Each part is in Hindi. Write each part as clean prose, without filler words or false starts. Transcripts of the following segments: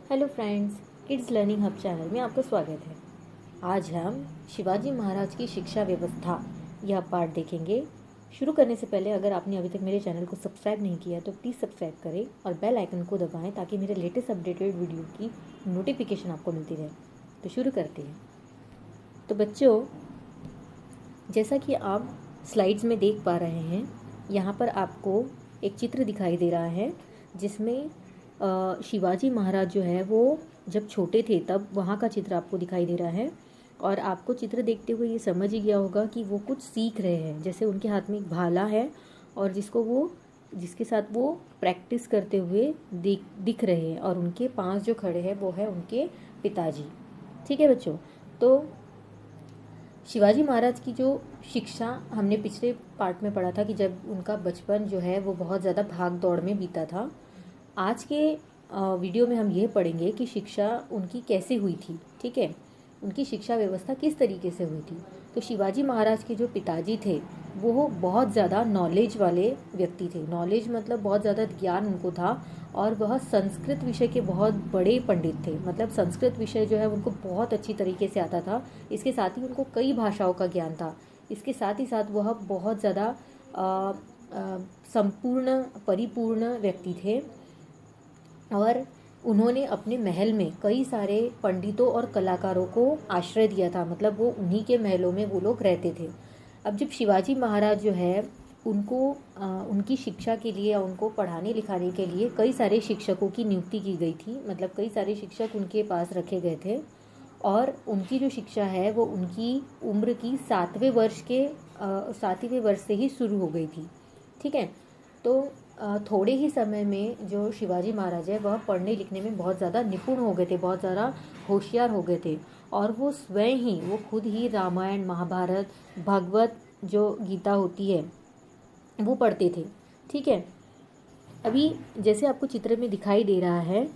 Hello friends, kids learning hub channel में आपका स्वागत है। आज हम शिवाजी महाराज की शिक्षा व्यवस्था यह पार्ट देखेंगे। शुरू करने से पहले अगर आपने अभी तक मेरे चैनल को सब्सक्राइब नहीं किया तो प्लीज़ सब्सक्राइब करें और बेल आइकन को दबाएं ताकि मेरे लेटेस्ट अपडेटेड वीडियो की नोटिफिकेशन आपको मिलती रहे। तो शुरू करते हैं। तो बच्चों, जैसा कि आप स्लाइड्स में देख पा रहे हैं, यहाँ पर आपको एक चित्र दिखाई दे रहा है जिसमें शिवाजी महाराज जो है वो जब छोटे थे तब वहाँ का चित्र आपको दिखाई दे रहा है। और आपको चित्र देखते हुए ये समझ ही गया होगा कि वो कुछ सीख रहे हैं। जैसे उनके हाथ में एक भाला है और जिसके साथ वो प्रैक्टिस करते हुए दिख रहे हैं, और उनके पास जो खड़े हैं वो है उनके पिताजी। ठीक है बच्चों, तो शिवाजी महाराज की जो शिक्षा हमने पिछले पार्ट में पढ़ा था कि जब उनका बचपन जो है वो बहुत ज़्यादा भाग दौड़ में बीता था। आज के वीडियो में हम यह पढ़ेंगे कि शिक्षा उनकी कैसे हुई थी। ठीक है, उनकी शिक्षा व्यवस्था किस तरीके से हुई थी। तो शिवाजी महाराज के जो पिताजी थे वो बहुत ज़्यादा नॉलेज वाले व्यक्ति थे। नॉलेज मतलब बहुत ज़्यादा ज्ञान उनको था, और वह संस्कृत विषय के बहुत बड़े पंडित थे। मतलब संस्कृत विषय जो है उनको बहुत अच्छी तरीके से आता था। इसके साथ ही उनको कई भाषाओं का ज्ञान था। इसके साथ ही साथ वह बहुत ज़्यादा संपूर्ण परिपूर्ण व्यक्ति थे, और उन्होंने अपने महल में कई सारे पंडितों और कलाकारों को आश्रय दिया था। मतलब वो उन्हीं के महलों में वो लोग रहते थे। अब जब शिवाजी महाराज जो है उनको उनकी शिक्षा के लिए या उनको पढ़ाने लिखाने के लिए कई सारे शिक्षकों की नियुक्ति की गई थी। मतलब कई सारे शिक्षक उनके पास रखे गए थे, और उनकी जो शिक्षा है वो उनकी उम्र की 7वें वर्ष से ही शुरू हो गई थी। ठीक है, तो थोड़े ही समय में जो शिवाजी महाराज है वह पढ़ने लिखने में बहुत ज़्यादा निपुण हो गए थे, बहुत ज़्यादा होशियार हो गए थे। और वो स्वयं ही वो खुद ही रामायण, महाभारत, भागवत जो गीता होती है वो पढ़ते थे। ठीक है, अभी जैसे आपको चित्र में दिखाई दे रहा है,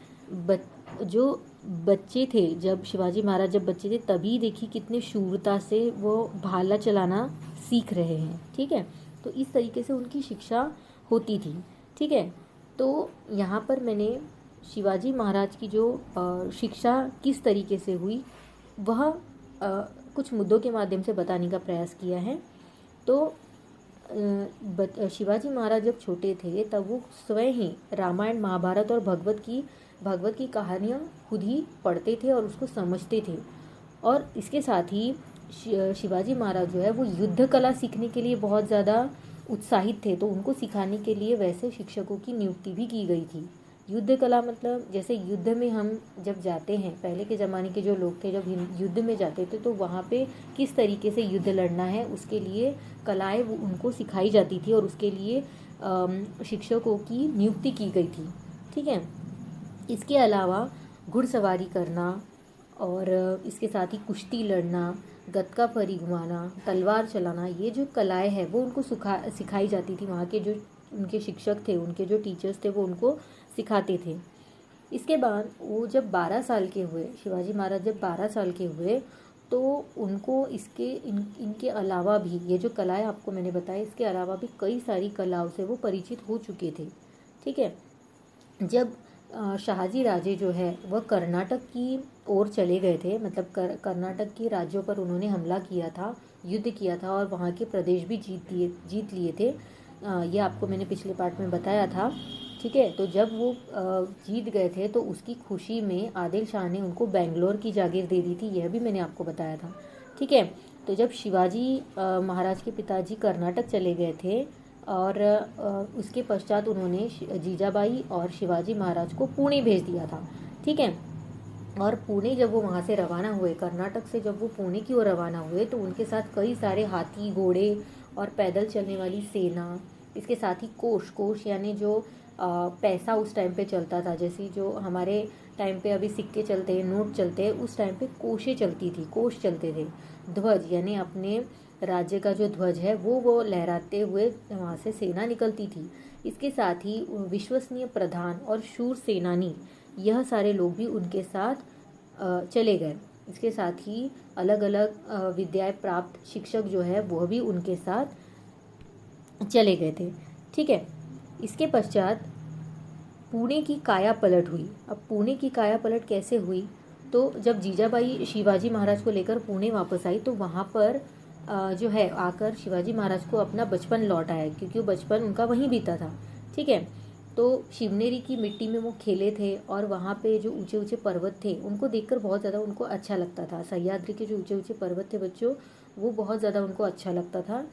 जो बच्चे थे, जब शिवाजी महाराज जब बच्चे थे तभी देखिए कितने शूरता से वो भाला चलाना सीख रहे हैं। ठीक है, तो इस तरीके से उनकी शिक्षा होती थी। ठीक है, तो यहाँ पर मैंने शिवाजी महाराज की जो शिक्षा किस तरीके से हुई वह कुछ मुद्दों के माध्यम से बताने का प्रयास किया है। तो शिवाजी महाराज जब छोटे थे तब वो स्वयं ही रामायण, महाभारत और भगवत की कहानियाँ खुद ही पढ़ते थे और उसको समझते थे। और इसके साथ ही शिवाजी महाराज जो है वो युद्ध कला सीखने के लिए बहुत ज़्यादा उत्साहित थे। तो उनको सिखाने के लिए वैसे शिक्षकों की नियुक्ति भी की गई थी। युद्ध कला मतलब जैसे युद्ध में हम जब जाते हैं, पहले के ज़माने के जो लोग थे जब युद्ध में जाते थे तो वहाँ पे किस तरीके से युद्ध लड़ना है उसके लिए कलाएं वो उनको सिखाई जाती थी, और उसके लिए शिक्षकों की नियुक्ति की गई थी। ठीक है, इसके अलावा घुड़सवारी करना और इसके साथ ही कुश्ती लड़ना, गतका फरी घुमाना, तलवार चलाना, ये जो कलाएं हैं वो उनको सिखाई जाती थी। वहाँ के जो उनके शिक्षक थे, उनके जो टीचर्स थे वो उनको सिखाते थे। इसके बाद वो जब 12 साल के हुए, शिवाजी महाराज जब 12 साल के हुए तो उनको इनके अलावा भी ये जो कलाएं आपको मैंने बताया, इसके अलावा भी कई सारी कलाओं से वो परिचित हो चुके थे। ठीक है, जब शाहजी राजे जो है वह कर्नाटक की ओर चले गए थे, मतलब कर्नाटक के राज्यों पर उन्होंने हमला किया था, युद्ध किया था और वहाँ के प्रदेश भी जीत लिए थे। ये आपको मैंने पिछले पार्ट में बताया था। ठीक है, तो जब वो जीत गए थे तो उसकी खुशी में आदिल शाह ने उनको बेंगलोर की जागीर दे दी थी, यह भी मैंने आपको बताया था। ठीक है, तो जब शिवाजी महाराज के पिताजी कर्नाटक चले गए थे और उसके पश्चात उन्होंने जीजाबाई और शिवाजी महाराज को पुणे भेज दिया था। ठीक है, और पुणे जब वो वहाँ से रवाना हुए, कर्नाटक से जब वो पुणे की ओर रवाना हुए तो उनके साथ कई सारे हाथी, घोड़े और पैदल चलने वाली सेना, इसके साथ ही कोष यानी जो पैसा उस टाइम पे चलता था, जैसे जो हमारे टाइम पे अभी सिक्के चलते हैं, नोट चलते हैं, उस टाइम पे कोशें चलती थी, कोष चलते थे। ध्वज यानी अपने राज्य का जो ध्वज है वो लहराते हुए वहाँ से सेना निकलती थी। इसके साथ ही विश्वसनीय प्रधान और शूर सेनानी, यह सारे लोग भी उनके साथ चले गए। इसके साथ ही अलग अलग विद्याएं प्राप्त शिक्षक जो है वह भी उनके साथ चले गए थे। ठीक है, इसके पश्चात पुणे की काया पलट हुई। अब पुणे की काया पलट कैसे हुई, तो जब जीजाबाई शिवाजी महाराज को लेकर पुणे वापस आई तो वहाँ पर जो है आकर शिवाजी महाराज को अपना बचपन लौट आया, क्योंकि वो बचपन उनका वहीं बीता था। ठीक है, तो शिवनेरी की मिट्टी में वो खेले थे और वहाँ पे जो ऊंचे ऊंचे पर्वत थे उनको देखकर बहुत ज़्यादा उनको अच्छा लगता था। सह्याद्री के जो ऊंचे ऊंचे पर्वत थे बच्चों, वो बहुत ज़्यादा उनको अच्छा लगता था।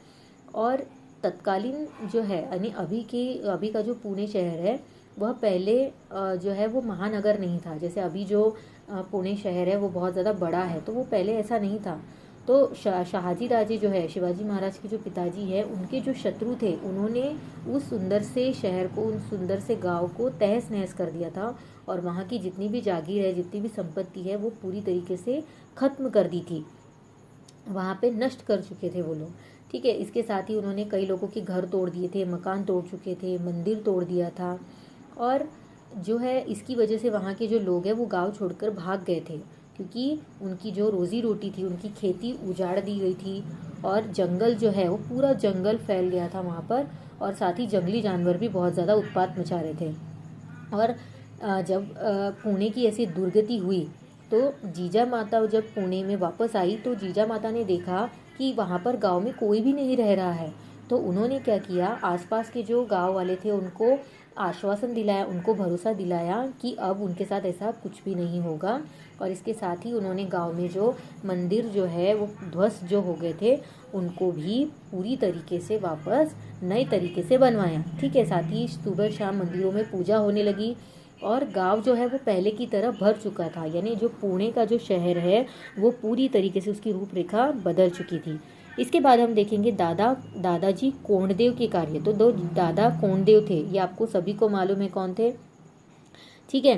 और तत्कालीन जो है यानी अभी का जो पुणे शहर है वह पहले जो है वो महानगर नहीं था। जैसे अभी जो पुणे शहर है वो बहुत ज़्यादा बड़ा है, तो वो पहले ऐसा नहीं था। तो शहाजी राजे जो है, शिवाजी महाराज के जो पिताजी है, उनके जो शत्रु थे, उन्होंने उस सुंदर से शहर को, उन सुंदर से गांव को तहस नहस कर दिया था और वहाँ की जितनी भी जागीर है, जितनी भी संपत्ति है, वो पूरी तरीके से ख़त्म कर दी थी, वहाँ पे नष्ट कर चुके थे वो लोग। ठीक है, इसके साथ ही उन्होंने कई लोगों के घर तोड़ दिए थे, मकान तोड़ चुके थे, मंदिर तोड़ दिया था। और जो है इसकी वजह से वहाँ के जो लोग हैं वो गांव छोड़कर भाग गए थे, क्योंकि उनकी जो रोज़ी रोटी थी, उनकी खेती उजाड़ दी गई थी और जंगल जो है वो पूरा जंगल फैल गया था वहाँ पर। और साथ ही जंगली जानवर भी बहुत ज़्यादा उत्पात मचा रहे थे। और जब पुणे की ऐसी दुर्गति हुई तो जीजा माता जब पुणे में वापस आई तो जीजा माता ने देखा कि वहाँ पर गांव में कोई भी नहीं रह रहा है। तो उन्होंने क्या किया, आसपास के जो गांव वाले थे उनको आश्वासन दिलाया, उनको भरोसा दिलाया कि अब उनके साथ ऐसा कुछ भी नहीं होगा। और इसके साथ ही उन्होंने गांव में जो मंदिर जो है वो ध्वस्त जो हो गए थे उनको भी पूरी तरीके से वापस नए तरीके से बनवाया। ठीक है, साथ ही सुबह शाम मंदिरों में पूजा होने लगी और गांव जो है वो पहले की तरह भर चुका था। यानी जो पुणे का जो शहर है वो पूरी तरीके से उसकी रूपरेखा बदल चुकी थी। इसके बाद हम देखेंगे दादाजी कोंडदेव के कार्य। तो दो दादा कोंडदेव थे, ये आपको सभी को मालूम है कौन थे। ठीक है,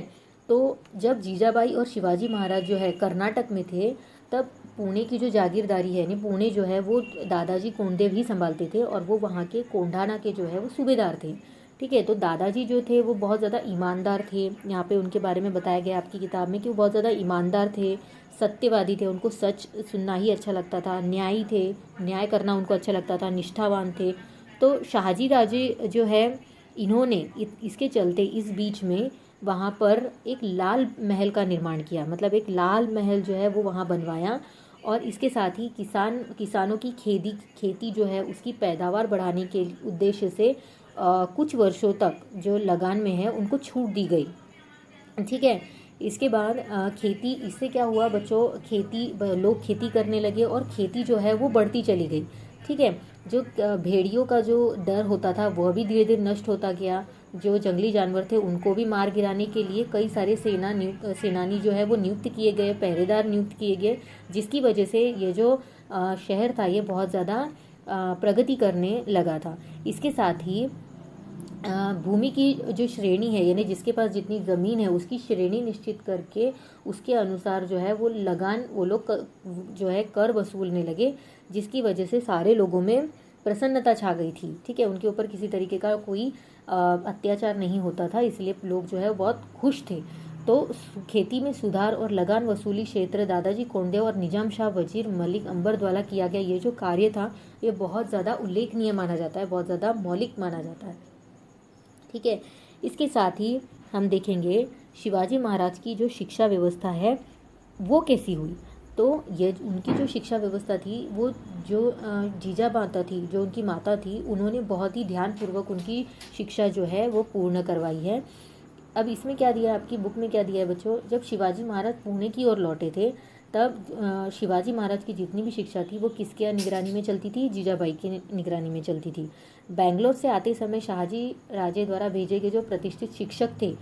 तो जब जीजाबाई और शिवाजी महाराज जो है कर्नाटक में थे, तब पुणे की जो जागीरदारी है, यानी पुणे जो है वो दादाजी कोंडदेव ही संभालते थे और वो वहाँ के कोंढाना के जो है वो सूबेदार थे। ठीक है, तो दादाजी जो थे वो बहुत ज़्यादा ईमानदार थे। यहाँ पे उनके बारे में बताया गया आपकी किताब में कि वो बहुत ज़्यादा ईमानदार थे, सत्यवादी थे, उनको सच सुनना ही अच्छा लगता था, न्यायी थे, न्याय करना उनको अच्छा लगता था, निष्ठावान थे। तो शाहजी राजे जो है इन्होंने इसके चलते इस बीच में वहाँ पर एक लाल महल का निर्माण किया। मतलब एक लाल महल जो है वो वहाँ बनवाया और इसके साथ ही किसानों की खेती जो है उसकी पैदावार बढ़ाने के उद्देश्य से कुछ वर्षों तक जो लगान में है उनको छूट दी गई। ठीक है, इसके बाद खेती, इससे क्या हुआ बच्चों, लोग खेती करने लगे और खेती जो है वो बढ़ती चली गई। ठीक है, जो भेड़ियों का जो डर होता था वह भी धीरे धीरे नष्ट होता गया। जो जंगली जानवर थे उनको भी मार गिराने के लिए कई सारे सेनानी जो है वो नियुक्त किए गए, पहरेदार नियुक्त किए गए, जिसकी वजह से ये जो शहर था ये बहुत ज़्यादा प्रगति करने लगा था। इसके साथ ही भूमि की जो श्रेणी है, यानी जिसके पास जितनी ज़मीन है उसकी श्रेणी निश्चित करके उसके अनुसार जो है वो लगान वो लोग जो है कर वसूलने लगे, जिसकी वजह से सारे लोगों में प्रसन्नता छा गई थी। ठीक है, उनके ऊपर किसी तरीके का कोई अत्याचार नहीं होता था, इसलिए लोग जो है बहुत खुश थे। तो खेती में सुधार और लगान वसूली क्षेत्र दादाजी कोंडदेव और निजाम शाह वजीर मलिक अंबर द्वारा किया गया ये जो कार्य था ये बहुत ज़्यादा उल्लेखनीय माना जाता है, बहुत ज़्यादा मौलिक माना जाता है। ठीक है, इसके साथ ही हम देखेंगे शिवाजी महाराज की जो शिक्षा व्यवस्था है वो कैसी हुई। तो ये उनकी जो शिक्षा व्यवस्था थी वो जो जीजा माता थी, जो उनकी माता थी, उन्होंने बहुत ही ध्यानपूर्वक उनकी शिक्षा जो है वो पूर्ण करवाई है। अब इसमें क्या दिया है, आपकी बुक में क्या दिया है बच्चों, जब शिवाजी महाराज पुणे की ओर लौटे थे तब शिवाजी महाराज की जितनी भी शिक्षा थी वो किसके निगरानी में चलती थी, जीजाबाई की निगरानी में चलती थी। बेंगलोर से आते समय शाहजी राजे द्वारा भेजे गए जो प्रतिष्ठित शिक्षक थे,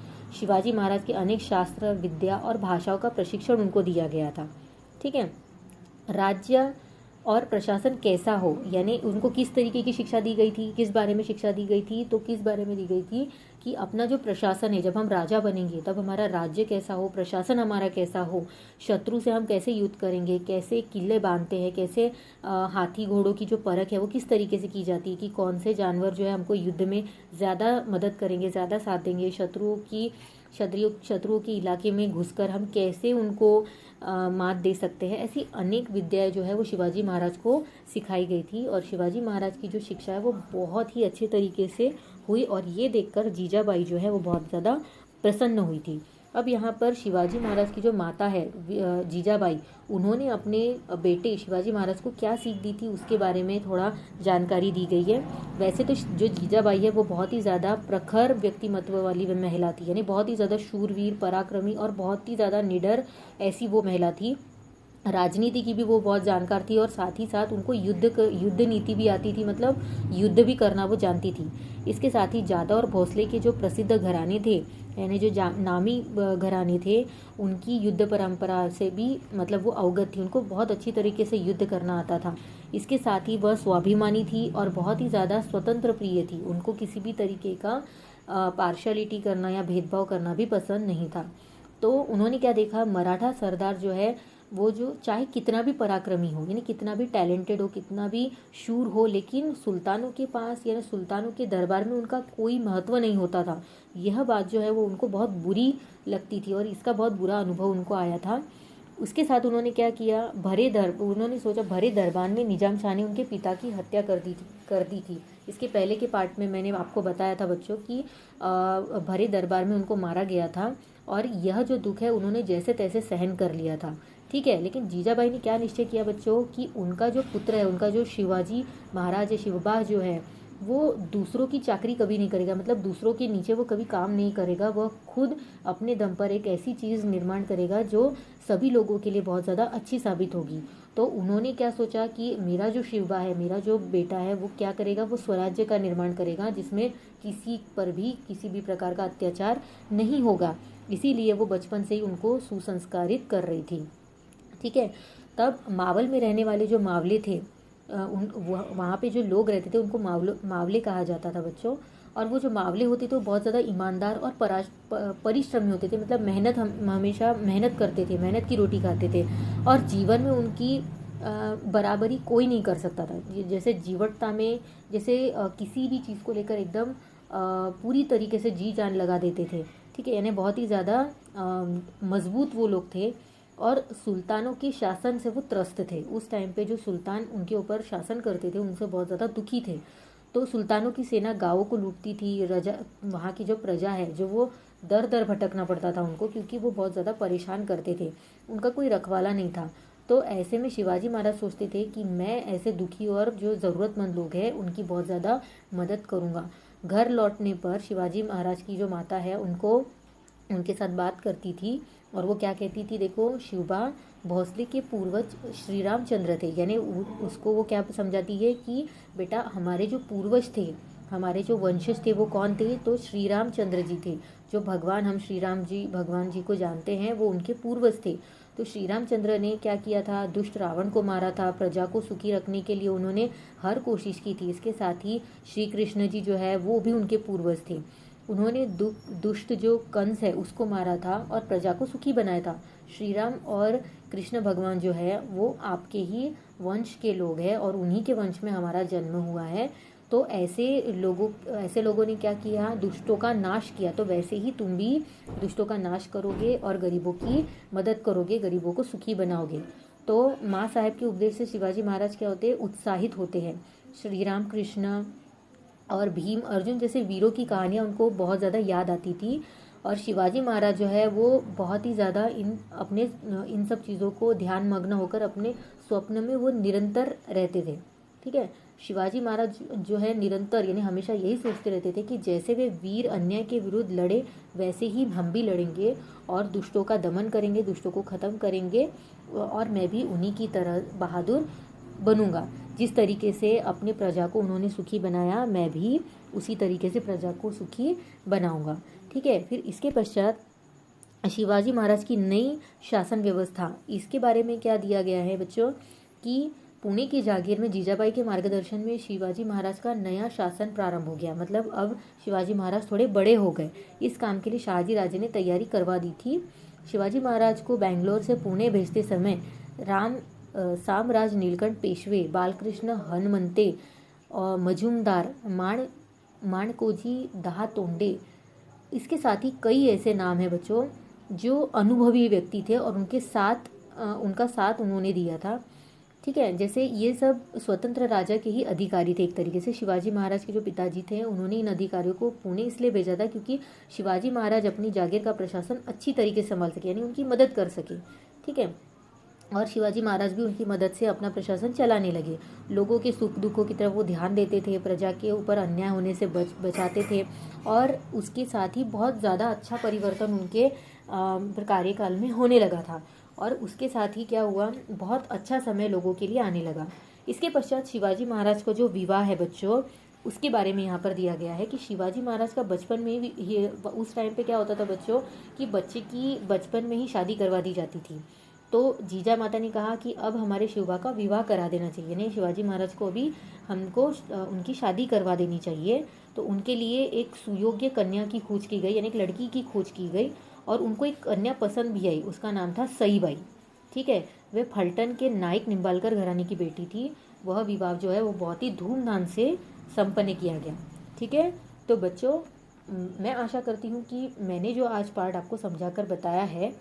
शिवाजी महाराज के अनेक शास्त्र, विद्या और भाषाओं का प्रशिक्षण उनको दिया गया था। ठीक है, राज्य और प्रशासन कैसा हो, यानी उनको किस तरीके की शिक्षा दी गई थी, किस बारे में शिक्षा दी गई थी, तो किस बारे में दी गई थी कि अपना जो प्रशासन है, जब हम राजा बनेंगे तब हमारा राज्य कैसा हो, प्रशासन हमारा कैसा हो, शत्रु से हम कैसे युद्ध करेंगे, कैसे किले बांधते हैं, कैसे हाथी घोड़ों की जो परख है वो किस तरीके से की जाती है, कि कौन से जानवर जो है हमको युद्ध में ज़्यादा मदद करेंगे, ज़्यादा साथ देंगे, शत्रुओं की शत्रुओं के इलाके में घुसकर हम कैसे उनको मात दे सकते हैं, ऐसी अनेक विद्याएं जो है वो शिवाजी महाराज को सिखाई गई थी। और शिवाजी महाराज की जो शिक्षा है वो बहुत ही अच्छे तरीके से हुई, और ये देखकर जीजाबाई जो है वो बहुत ज़्यादा प्रसन्न हुई थी। अब यहाँ पर शिवाजी महाराज की जो माता है जीजाबाई, उन्होंने अपने बेटे शिवाजी महाराज को क्या सीख दी थी उसके बारे में थोड़ा जानकारी दी गई है। वैसे तो जो जीजाबाई है वो बहुत ही ज़्यादा प्रखर व्यक्तिमत्व वाली महिला थी, यानी बहुत ही ज़्यादा शूरवीर, पराक्रमी और बहुत ही ज़्यादा निडर ऐसी वो महिला थी। राजनीति की भी वो बहुत जानकार थी, और साथ ही साथ उनको युद्ध नीति भी आती थी, मतलब युद्ध भी करना वो जानती थी। इसके साथ ही जादव और भोसले के जो प्रसिद्ध घराने थे, यानी जो नामी घराने थे, उनकी युद्ध परंपरा से भी मतलब वो अवगत थी, उनको बहुत अच्छी तरीके से युद्ध करना आता था। इसके साथ ही वह स्वाभिमानी थी और बहुत ही ज़्यादा स्वतंत्र प्रिय थी, उनको किसी भी तरीके का पार्शलिटी करना या भेदभाव करना भी पसंद नहीं था। तो उन्होंने क्या देखा, मराठा सरदार जो है वो जो चाहे कितना भी पराक्रमी हो, यानी कितना भी टैलेंटेड हो, कितना भी शूर हो, लेकिन सुल्तानों के पास यानी सुल्तानों के दरबार में उनका कोई महत्व नहीं होता था। यह बात जो है वो उनको बहुत बुरी लगती थी और इसका बहुत बुरा अनुभव उनको आया था। उसके साथ उन्होंने क्या किया, उन्होंने सोचा भरे दरबार में निजाम शाह ने उनके पिता की हत्या कर दी थी। इसके पहले के पार्ट में मैंने आपको बताया था बच्चों कि भरे दरबार में उनको मारा गया था, और यह जो दुख है उन्होंने जैसे तैसे सहन कर लिया था, ठीक है। लेकिन जीजाबाई ने क्या निश्चय किया बच्चों कि उनका जो पुत्र है, उनका जो शिवाजी महाराज शिवबा जो है, वो दूसरों की चाकरी कभी नहीं करेगा, मतलब दूसरों के नीचे वो कभी काम नहीं करेगा। वह खुद अपने दम पर एक ऐसी चीज़ निर्माण करेगा जो सभी लोगों के लिए बहुत ज़्यादा अच्छी साबित होगी। तो उन्होंने क्या सोचा कि मेरा जो शिवबा है, मेरा जो बेटा है, वो क्या करेगा, वो स्वराज्य का निर्माण करेगा जिसमें किसी पर भी किसी भी प्रकार का अत्याचार नहीं होगा। इसीलिए वो बचपन से ही उनको सुसंस्कारित कर रही थी, ठीक है। तब मावल में रहने वाले जो मावले थे, वहाँ पे जो लोग रहते थे उनको मावले कहा जाता था बच्चों। और वो जो मावले होते थे वो बहुत ज़्यादा ईमानदार और परिश्रमी होते थे, मतलब हमेशा मेहनत करते थे, मेहनत की रोटी खाते थे, और जीवन में उनकी बराबरी कोई नहीं कर सकता था। जैसे जीवटता में जैसे किसी भी चीज़ को लेकर एकदम पूरी तरीके से जी जान लगा देते थे, ठीक है। यानी बहुत ही ज़्यादा मजबूत वो लोग थे, और सुल्तानों के शासन से वो त्रस्त थे। उस टाइम पे जो सुल्तान उनके ऊपर शासन करते थे उनसे बहुत ज़्यादा दुखी थे। तो सुल्तानों की सेना गाँवों को लूटती थी, वहाँ की जो प्रजा है जो वो दर दर भटकना पड़ता था उनको, क्योंकि वो बहुत ज़्यादा परेशान करते थे, उनका कोई रखवाला नहीं था। तो ऐसे में शिवाजी महाराज सोचते थे कि मैं ऐसे दुखी और जो ज़रूरतमंद लोग हैं उनकी बहुत ज़्यादा मदद करूँगा। घर लौटने पर शिवाजी महाराज की जो माता है उनके साथ बात करती थी, और वो क्या कहती थी, देखो शिवबा भोसले के पूर्वज श्री रामचंद्र थे, यानी उसको वो क्या समझाती है कि बेटा हमारे जो पूर्वज थे, हमारे जो वंशज थे वो कौन थे, तो श्री रामचंद्र जी थे। जो भगवान हम श्री राम जी भगवान जी को जानते हैं वो उनके पूर्वज थे। तो श्री रामचंद्र ने क्या किया था, दुष्ट रावण को मारा था, प्रजा को सुखी रखने के लिए उन्होंने हर कोशिश की थी। इसके साथ ही श्री कृष्ण जी जो है वो भी उनके पूर्वज थे, उन्होंने दुष्ट जो कंस है उसको मारा था और प्रजा को सुखी बनाया था। श्री राम और कृष्ण भगवान जो है वो आपके ही वंश के लोग हैं, और उन्हीं के वंश में हमारा जन्म हुआ है। तो ऐसे लोगों ने क्या किया, दुष्टों का नाश किया। तो वैसे ही तुम भी दुष्टों का नाश करोगे और गरीबों की मदद करोगे, गरीबों को सुखी बनाओगे। तो माँ साहेब के उपदेश से शिवाजी महाराज क्या होते हैं, उत्साहित होते हैं। श्री राम कृष्ण और भीम अर्जुन जैसे वीरों की कहानियाँ उनको बहुत ज़्यादा याद आती थी, और शिवाजी महाराज जो है वो बहुत ही ज़्यादा इन सब चीज़ों को ध्यान मग्न होकर अपने स्वप्न में वो निरंतर रहते थे, ठीक है। शिवाजी महाराज जो है निरंतर यानी हमेशा यही सोचते रहते थे कि जैसे वे वीर अन्याय के विरुद्ध लड़े वैसे ही हम भी लड़ेंगे और दुष्टों का दमन करेंगे, दुष्टों को ख़त्म करेंगे, और मैं भी उन्हीं की तरह बहादुर बनूंगा। जिस तरीके से अपने प्रजा को उन्होंने सुखी बनाया, मैं भी उसी तरीके से प्रजा को सुखी बनाऊंगा, ठीक है। फिर इसके पश्चात शिवाजी महाराज की नई शासन व्यवस्था, इसके बारे में क्या दिया गया है बच्चों कि पुणे की जागीर में जीजाबाई के मार्गदर्शन में शिवाजी महाराज का नया शासन प्रारंभ हो गया। मतलब अब शिवाजी महाराज थोड़े बड़े हो गए। इस काम के लिए शाहजी राजे ने तैयारी करवा दी थी। शिवाजी महाराज को बेंगलोर से पुणे भेजते समय सामराज नीलकंठ पेशवे, बालकृष्ण हनमंते, मजुमदार, माणकोजी दहातोंडे, इसके साथ ही कई ऐसे नाम हैं बच्चों जो अनुभवी व्यक्ति थे और उनका साथ उन्होंने दिया था। ठीक है, जैसे ये सब स्वतंत्र राजा के ही अधिकारी थे। एक तरीके से शिवाजी महाराज के जो पिताजी थे उन्होंने इन अधिकारियों को पुणे इसलिए भेजा था क्योंकि शिवाजी महाराज अपनी जागीर का प्रशासन अच्छी तरीके से संभाल सके, यानी उनकी मदद कर सके। ठीक है, और शिवाजी महाराज भी उनकी मदद से अपना प्रशासन चलाने लगे। लोगों के सुख दुखों की तरफ वो ध्यान देते थे, प्रजा के ऊपर अन्याय होने से बचाते थे, और उसके साथ ही बहुत ज़्यादा अच्छा परिवर्तन उनके कार्यकाल में होने लगा था। और उसके साथ ही क्या हुआ, बहुत अच्छा समय लोगों के लिए आने लगा। इसके पश्चात शिवाजी महाराज का जो विवाह है बच्चों, उसके बारे में यहाँ पर दिया गया है कि शिवाजी महाराज का बचपन में ही ये उस टाइम पे क्या होता था बच्चों कि बच्चे की बचपन में ही शादी करवा दी जाती थी। तो जीजा माता ने कहा कि अब हमारे शिवा का विवाह करा देना चाहिए, नहीं शिवाजी महाराज को अभी हमको उनकी शादी करवा देनी चाहिए। तो उनके लिए एक सुयोग्य कन्या की खोज की गई, यानी एक लड़की की खोज की गई, और उनको एक कन्या पसंद भी आई, उसका नाम था सईबाई। ठीक है, वे फलटन के नाइक निम्बालकर घराने की बेटी थी। वह विवाह जो है वो बहुत ही धूमधाम से संपन्न किया गया। ठीक है, तो बच्चों मैं आशा करती हूँ कि मैंने जो आज पार्ट आपको समझाकर बताया है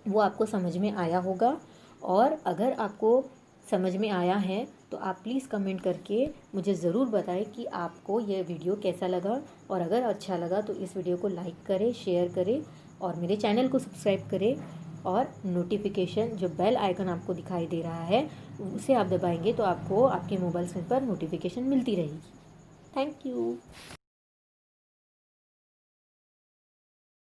वो आपको समझ में आया होगा। और अगर आपको समझ में आया है तो आप प्लीज़ कमेंट करके मुझे ज़रूर बताएं कि आपको यह वीडियो कैसा लगा, और अगर अच्छा लगा तो इस वीडियो को लाइक करें, शेयर करें, और मेरे चैनल को सब्सक्राइब करें, और नोटिफिकेशन जो बेल आइकन आपको दिखाई दे रहा है उसे आप दबाएंगे तो आपको आपके मोबाइल स्क्रीन पर नोटिफिकेशन मिलती रहेगी। Thank you.